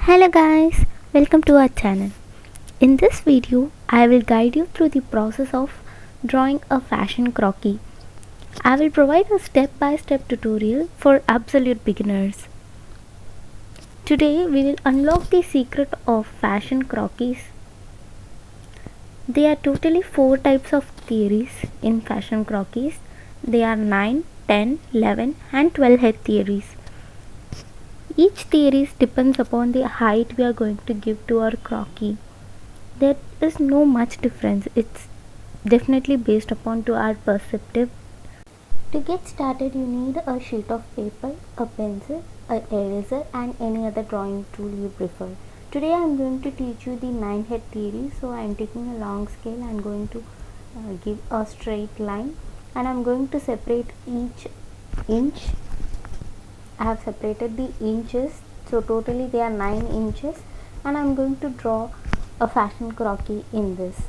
Hello guys, welcome to our channel. In this video, I will guide you through the process of drawing a fashion croquis. I will provide a step-by-step tutorial for absolute beginners. Today, we will unlock the secret of fashion croquis. There are totally 4 types of theories in fashion croquis. They are 9, 10, 11 and 12 head theories. Each theory depends upon the height we are going to give to our croquis. There is no much difference. It's definitely based upon to our perceptive. To get started, you need a sheet of paper, a pencil, an eraser and any other drawing tool you prefer. Today I am going to teach you the 9 head theory. So I am taking a long scale and going to give a straight line, and I am going to separate each inch. I have separated the inches, so totally they are 9 inches, and I am going to draw a fashion croquis in this.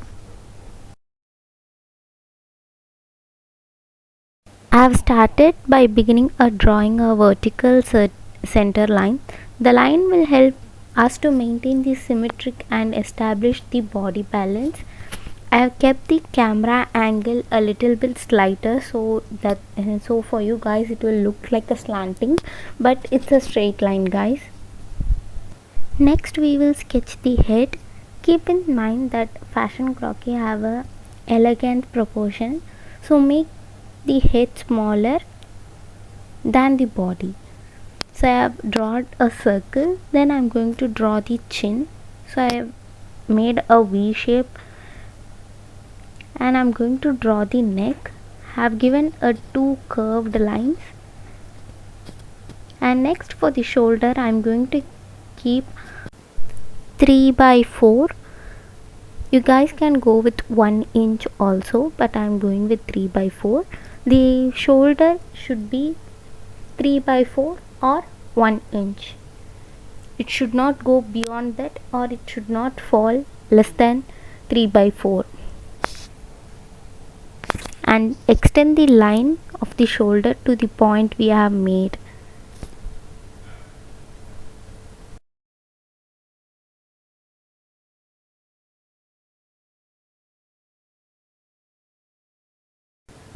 I have started by beginning drawing a vertical center line. The line will help us to maintain the symmetric and establish the body balance. I have kept the camera angle a little bit slighter so for you guys it will look like a slanting, but it's a straight line, guys. Next we will sketch the head. Keep in mind that fashion croquis have a elegant proportion, so make the head smaller than the body. So I have drawn a circle, then I am going to draw the chin. So I have made a V shape, and I'm going to draw the neck. Have given a 2 curved lines, and next for the shoulder I'm going to keep 3 by 4. You guys can go with 1 inch also, but I'm going with 3 by 4. The shoulder should be 3 by 4 or 1 inch. It should not go beyond that, or it should not fall less than 3 by 4. And extend the line of the shoulder to the point we have made.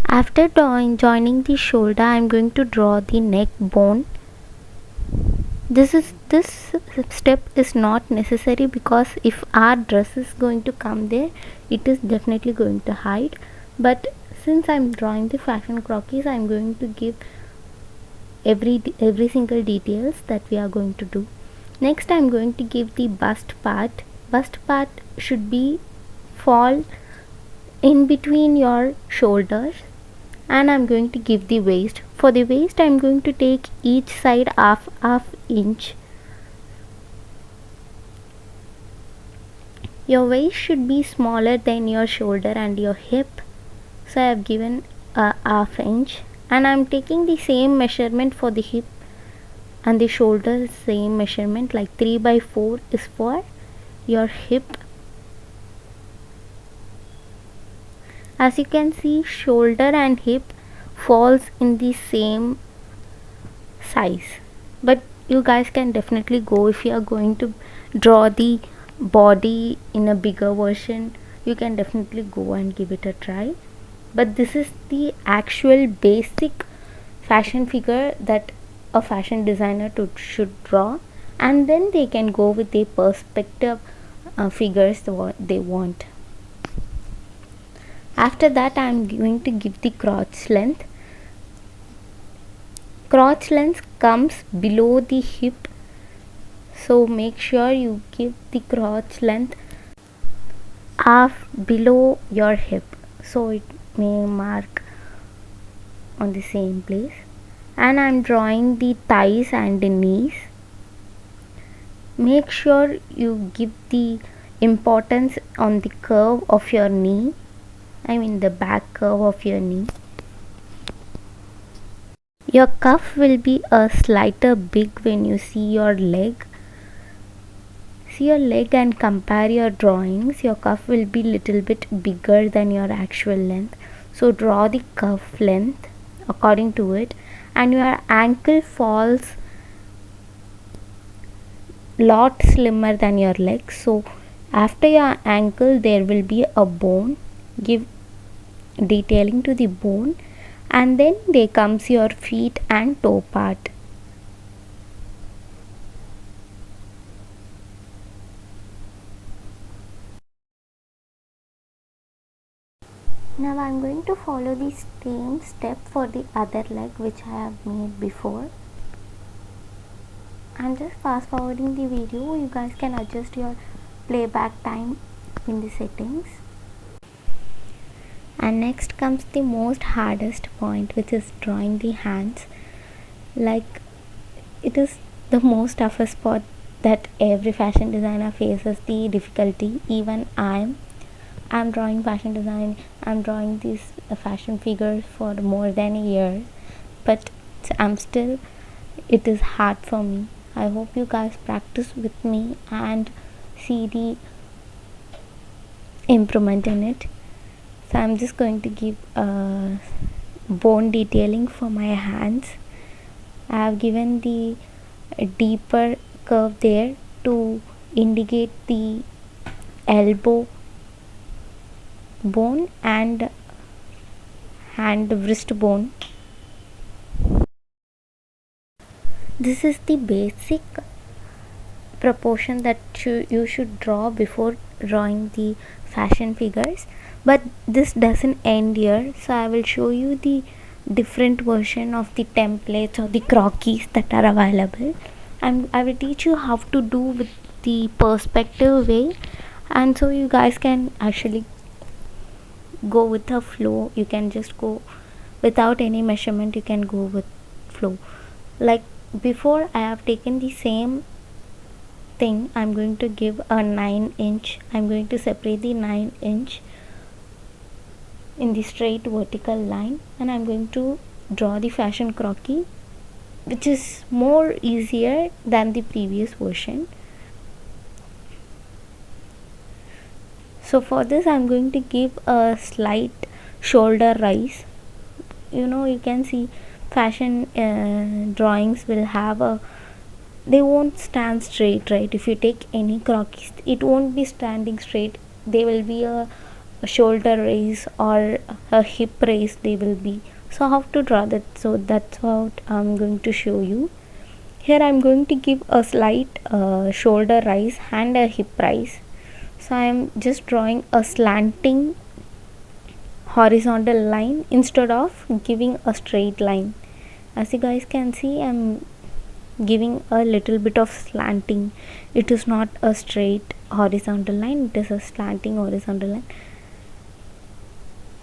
After joining the shoulder, I am going to draw the neck bone. This step is not necessary, because if our dress is going to come there, it is definitely going to hide. But since I am drawing the fashion croquis, I am going to give every single details that we are going to do. Next I am going to give the bust part. Bust part should be fall in between your shoulders, and I am going to give the waist. For the waist I am going to take each side half inch. Your waist should be smaller than your shoulder and your hip, so I have given a half inch, and I am taking the same measurement for the hip and the shoulder. Same measurement, like 3 by 4 is for your hip. As you can see, shoulder and hip falls in the same size, but you guys can definitely go, if you are going to draw the body in a bigger version, you can definitely go and give it a try. But this is the actual basic fashion figure that a fashion designer should draw, and then they can go with the perspective figures they want. After that I am going to give the crotch length. Crotch length comes below the hip, so make sure you give the crotch length half below your hip, so it may mark on the same place. And I am drawing the thighs and the knees. Make sure you give the importance on the curve of your knee, the back curve of your knee. Your cuff will be a slighter big when you see your leg. See your leg and compare your drawings. Your cuff will be little bit bigger than your actual length, so draw the cuff length according to it. And your ankle falls lot slimmer than your legs. So after your ankle there will be a bone, give detailing to the bone, and then there comes your feet and toe part. Now I am going to follow the same step for the other leg which I have made before. I am just fast forwarding the video. You guys can adjust your playback time in the settings. And next comes the most hardest point, which is drawing the hands. Like, it is the most toughest part that every fashion designer faces the difficulty. Even I'm drawing fashion design, I'm drawing these fashion figures for more than a year, but I'm still, it is hard for me. I hope you guys practice with me and see the improvement in it. So I'm just going to give bone detailing for my hands. I have given the deeper curve there to indicate the elbow bone and hand wrist bone. This is the basic proportion that you should draw before drawing the fashion figures, but this doesn't end here. So I will show you the different version of the templates or the croquis that are available, and I will teach you how to do with the perspective way, and so you guys can actually go with the flow. You can just go without any measurement, you can go with flow. Like before, I have taken the same thing. I'm going to give a 9-inch. I'm going to separate the 9-inch in the straight vertical line, and I'm going to draw the fashion croquis, which is more easier than the previous version. So for this I'm going to give a slight shoulder rise. You can see fashion drawings will have a, they won't stand straight, right? If you take any croquis, it won't be standing straight. There will be a shoulder raise or a hip raise, they will be. So how to draw that? So that's what I'm going to show you. Here I'm going to give a slight shoulder rise and a hip rise. So I am just drawing a slanting horizontal line instead of giving a straight line. As you guys can see, I'm giving a little bit of slanting. It is not a straight horizontal line, it is a slanting horizontal line.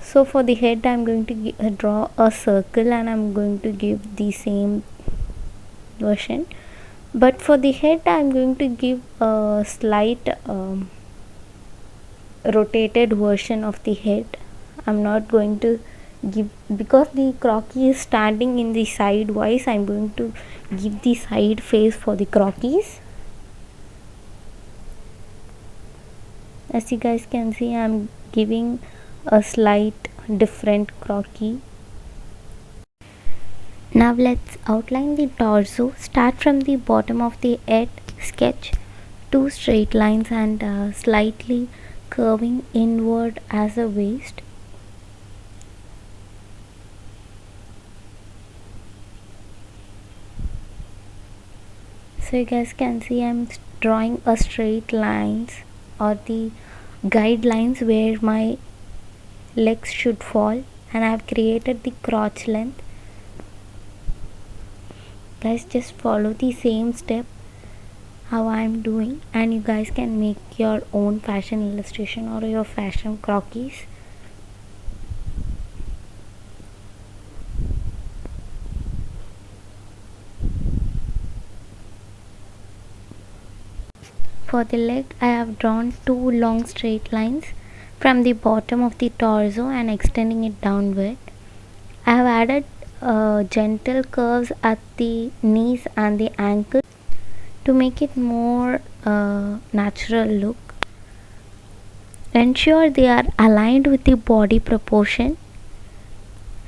So for the head I'm going to draw a circle, and I'm going to give the same version, but for the head I'm going to give a slight rotated version of the head. I'm not going to give, because the croquis is standing in the sidewise, I'm going to give the side face for the croquis. As you guys can see, I'm giving a slight different croquis. Now let's outline the torso. Start from the bottom of the head, sketch 2 straight lines and slightly curving inward as a waist. So you guys can see I'm drawing a straight lines or the guidelines where my legs should fall, and I have created the crotch length. Guys, just follow the same step how I am doing, and you guys can make your own fashion illustration or your fashion croquis. For the leg, I have drawn 2 long straight lines from the bottom of the torso and extending it downward. I have added gentle curves at the knees and the ankle to make it more natural look. Ensure they are aligned with the body proportion,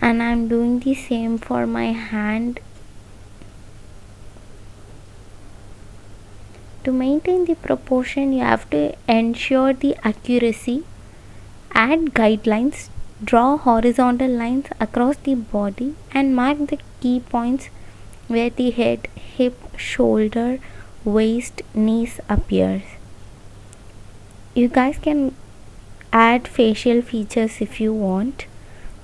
and I am doing the same for my hand To maintain the proportion, you have to ensure the accuracy. Add guidelines, draw horizontal lines across the body and mark the key points where the head, hip, shoulder, waist, knees appears. You guys can add facial features if you want,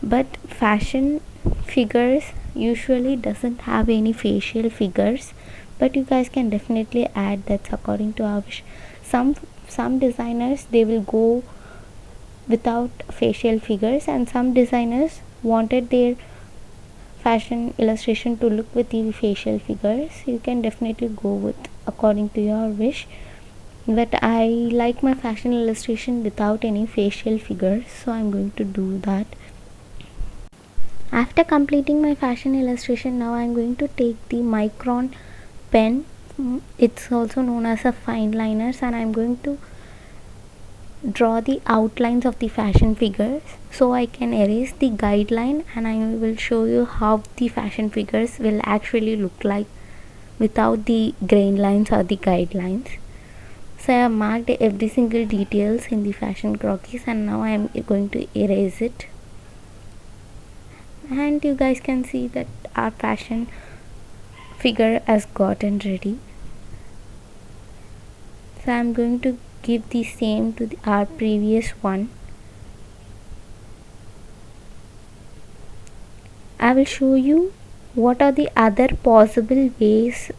but fashion figures usually doesn't have any facial figures, but you guys can definitely add. That's according to our wish. Some designers, they will go without facial figures, and some designers wanted their fashion illustration to look with the facial figures. You can definitely go with according to your wish, but I like my fashion illustration without any facial figures, so I'm going to do that. After completing my fashion illustration, now I'm going to take the micron pen, it's also known as a fine liners, and I'm going to draw the outlines of the fashion figures so I can erase the guideline, and I will show you how the fashion figures will actually look like without the grain lines or the guidelines. So I have marked every single details in the fashion croquis, and now I am going to erase it, and you guys can see that our fashion figure has gotten ready. So I am going to give the same to our previous one. I will show you what are the other possible ways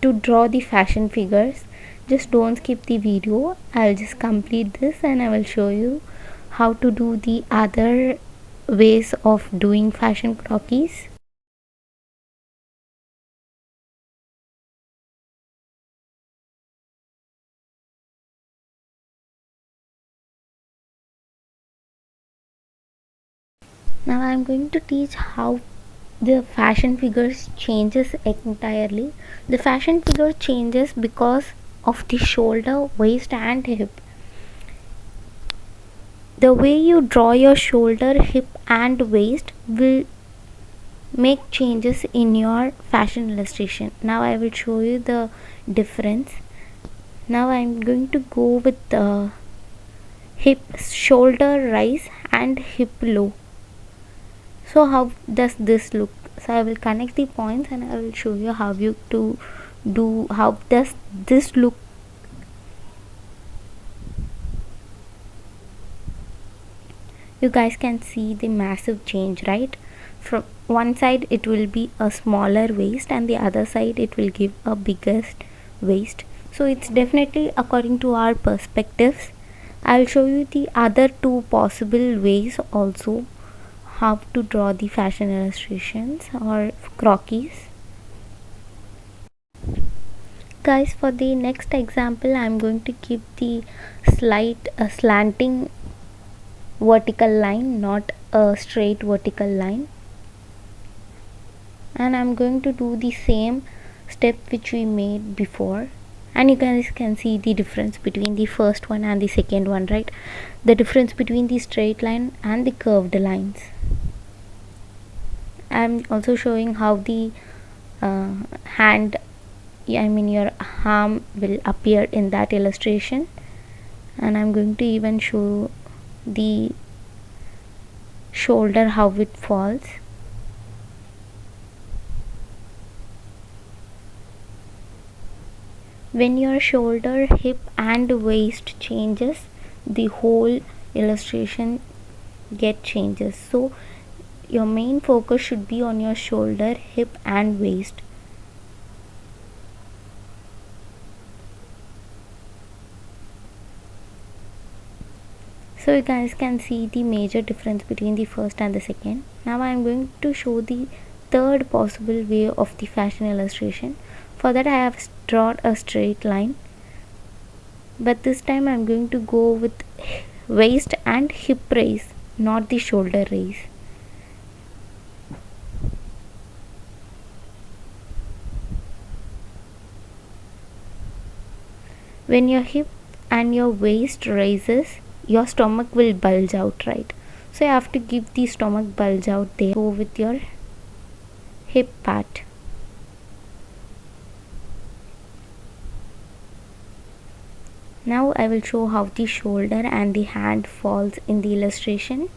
to draw the fashion figures. Just don't skip the video. I'll just complete this and I will show you how to do the other ways of doing fashion croquis. Now I am going to teach how the fashion figures changes entirely. The fashion figure changes because of the shoulder, waist and hip. The way you draw your shoulder, hip and waist will make changes in your fashion illustration. Now I will show you the difference. Now I am going to go with the hip, shoulder rise and hip low. So how does this look? So I will connect the points and I will show you how you to do, how does this look. You guys can see the massive change, right? From one side it will be a smaller waist and the other side it will give a biggest waist. So it's definitely according to our perspectives. I'll show you the other two possible ways also how to draw the fashion illustrations or croquis. Guys, for the next example I'm going to keep the slanting vertical line, not a straight vertical line, and I'm going to do the same step which we made before, and you guys can see the difference between the first one and the second one, right? The difference between the straight line and the curved lines. I'm also showing how the hand, I mean your arm, will appear in that illustration, and I'm going to even show the shoulder how it falls. When your shoulder, hip and waist changes, the whole illustration get changes. So your main focus should be on your shoulder, hip and waist. So you guys can see the major difference between the first and the second. Now I am going to show the third possible way of the fashion illustration. For that I have drawn a straight line, but this time I am going to go with waist and hip raise, not the shoulder raise. When your hip and your waist raises, your stomach will bulge out, right? So you have to give the stomach bulge out there. Go with your hip part. Now I will show how the shoulder and the hand falls in the illustration.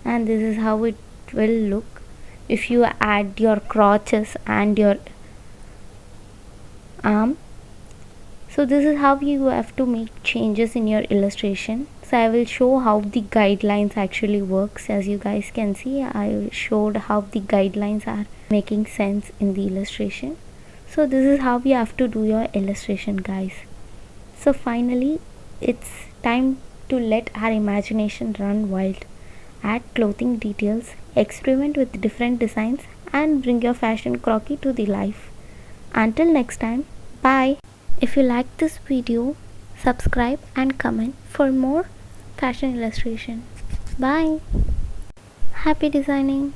And this is how it will look if you add your crotches and your arm. So this is how you have to make changes in your illustration. So I will show how the guidelines actually works. As you guys can see, I showed how the guidelines are making sense in the illustration. So this is how you have to do your illustration, guys. So finally, it's time to let our imagination run wild. Add clothing details, experiment with different designs, and bring your fashion croquis to the life. Until next time, bye. If you like this video, subscribe and comment for more fashion illustration. Bye. Happy designing.